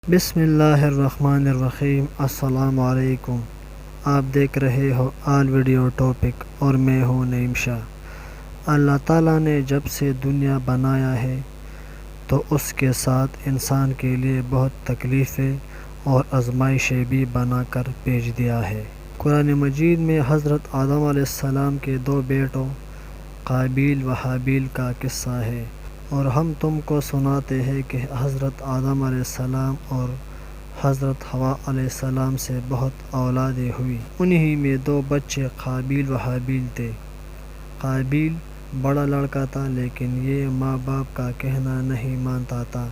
بسم اللہ الرحمن الرحیم۔ السلام علیکم۔ آپ دیکھ رہے ہو آل ویڈیو ٹاپک اور میں ہوں نعیم شاہ۔ اللہ تعالیٰ نے جب سے دنیا بنایا ہے تو اس کے ساتھ انسان کے لیے بہت تکلیفیں اور آزمائشیں بھی بنا کر بھیج دیا ہے۔ قرآن مجید میں حضرت آدم علیہ السلام کے دو بیٹوں qabeel و حابیل کا قصہ ہے، اور ہم تم کو سناتے ہیں کہ حضرت آدم علیہ السلام اور حضرت حوا علیہ السلام سے بہت اولادیں ہوئی۔ انہی میں دو بچے qabeel و حابیل تھے۔ qabeel بڑا لڑکا تھا لیکن یہ ماں باپ کا کہنا نہیں مانتا تھا۔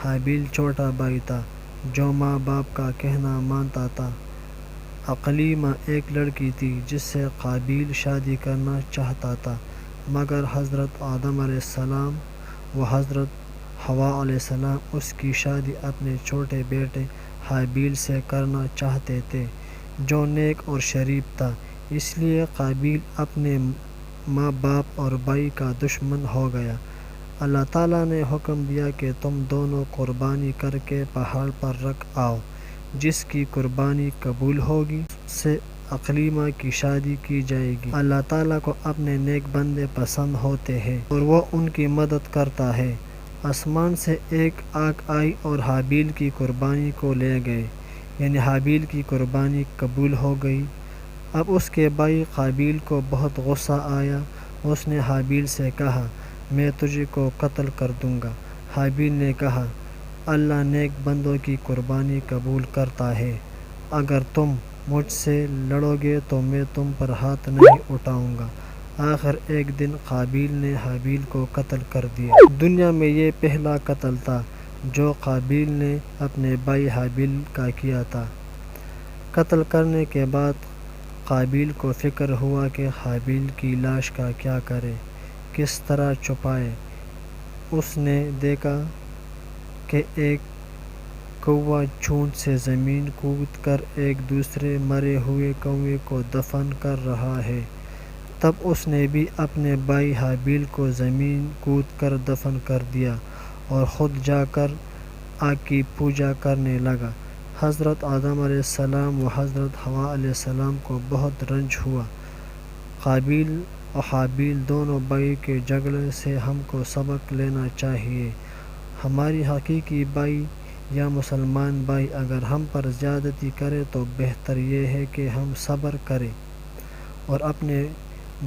حابیل چھوٹا بھائی تھا جو ماں باپ کا کہنا مانتا تھا۔ عقلی ماں ایک لڑکی تھی جس سے qabeel شادی کرنا چاہتا تھا، مگر حضرت آدم علیہ السلام و حضرت حوا علیہ السلام اس کی شادی اپنے چھوٹے بیٹے حابیل سے کرنا چاہتے تھے جو نیک اور شریف تھا، اس لیے qabeel اپنے ماں باپ اور بھائی کا دشمن ہو گیا۔ اللہ تعالیٰ نے حکم دیا کہ تم دونوں قربانی کر کے پہاڑ پر رکھ آؤ، جس کی قربانی قبول ہوگی اس سے عقلی ماں کی شادی کی جائے گی۔ اللہ تعالیٰ کو اپنے نیک بندے پسند ہوتے ہیں اور وہ ان کی مدد کرتا ہے۔ آسمان سے ایک آگ آئی اور حابیل کی قربانی کو لے گئے، یعنی حابیل کی قربانی قبول ہو گئی۔ اب اس کے بھائی qabeel کو بہت غصہ آیا۔ اس نے حابیل سے کہا، میں تجھ کو قتل کر دوں گا۔ حابیل نے کہا، اللہ نیک بندوں کی قربانی قبول کرتا ہے، اگر تم مجھ سے لڑو گے تو میں تم پر ہاتھ نہیں اٹھاؤں گا۔ آخر ایک دن qabeel نے حابیل کو قتل کر دیا۔ دنیا میں یہ پہلا قتل تھا جو qabeel نے اپنے بھائی حابیل کا کیا تھا۔ قتل کرنے کے بعد qabeel کو فکر ہوا کہ حابیل کی لاش کا کیا کرے، کس طرح چھپائے۔ اس نے دیکھا کہ ایک کوا چونٹ سے زمین کود کر ایک دوسرے مرے ہوئے کوے کو دفن کر رہا ہے۔ تب اس نے بھی اپنے بھائی حابیل کو زمین کود کر دفن کر دیا اور خود جا کر آگ کی پوجا کرنے لگا۔ حضرت آدم علیہ السلام و حضرت حوا علیہ السلام کو بہت رنج ہوا۔ qabeel و حابیل دونوں بھائی کے جھگڑے سے ہم کو سبق لینا چاہیے۔ ہماری حقیقی بھائی یا مسلمان بھائی اگر ہم پر زیادتی کرے تو بہتر یہ ہے کہ ہم صبر کریں اور اپنے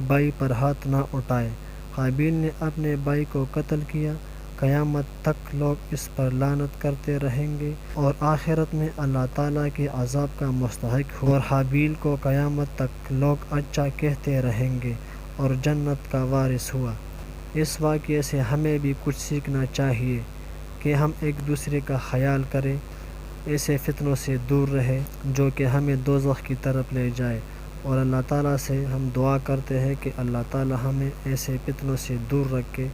بھائی پر ہاتھ نہ اٹھائیں۔ qabeel نے اپنے بھائی کو قتل کیا۔ قیامت تک لوگ اس پر لعنت کرتے رہیں گے اور آخرت میں اللہ تعالیٰ کے عذاب کا مستحق ہوا، اور حابیل کو قیامت تک لوگ اچھا کہتے رہیں گے اور جنت کا وارث ہوا۔ اس واقعے سے ہمیں بھی کچھ سیکھنا چاہیے کہ ہم ایک دوسرے کا خیال کریں، ایسے فتنوں سے دور رہیں جو کہ ہمیں دوزخ کی طرف لے جائے، اور اللہ تعالیٰ سے ہم دعا کرتے ہیں کہ اللہ تعالیٰ ہمیں ایسے فتنوں سے دور رکھے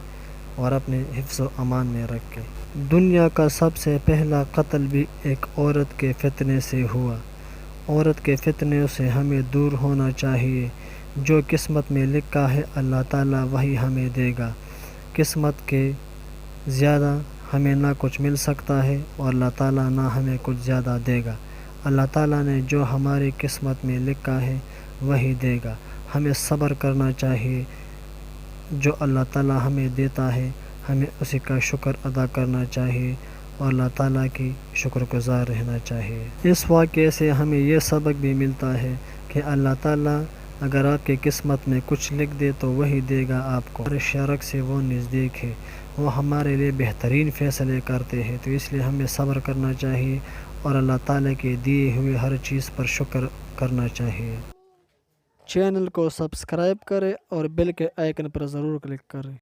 اور اپنے حفظ و امان میں رکھے۔ دنیا کا سب سے پہلا قتل بھی ایک عورت کے فتنے سے ہوا۔ عورت کے فتنے سے ہمیں دور ہونا چاہیے۔ جو قسمت میں لکھا ہے اللہ تعالیٰ وہی ہمیں دے گا۔ قسمت کے زیادہ ہمیں نہ کچھ مل سکتا ہے اور اللہ تعالیٰ نہ ہمیں کچھ زیادہ دے گا۔ اللہ تعالیٰ نے جو ہماری قسمت میں لکھا ہے وہی دے گا۔ ہمیں صبر کرنا چاہیے، جو اللہ تعالیٰ ہمیں دیتا ہے ہمیں اسی کا شکر ادا کرنا چاہیے اور اللہ تعالیٰ کی شکر گزار رہنا چاہیے۔ اس واقعے سے ہمیں یہ سبق بھی ملتا ہے کہ اللہ تعالیٰ اگر آپ کی قسمت میں کچھ لکھ دے تو وہی دے گا آپ کو۔ ہمارے شرک سے وہ نزدیک ہے، وہ ہمارے لیے بہترین فیصلے کرتے ہیں، تو اس لیے ہمیں صبر کرنا چاہیے اور اللہ تعالیٰ کے دیے ہوئے ہر چیز پر شکر کرنا چاہیے۔ چینل کو سبسکرائب کریں اور بیل کے آئیکن پر ضرور کلک کریں۔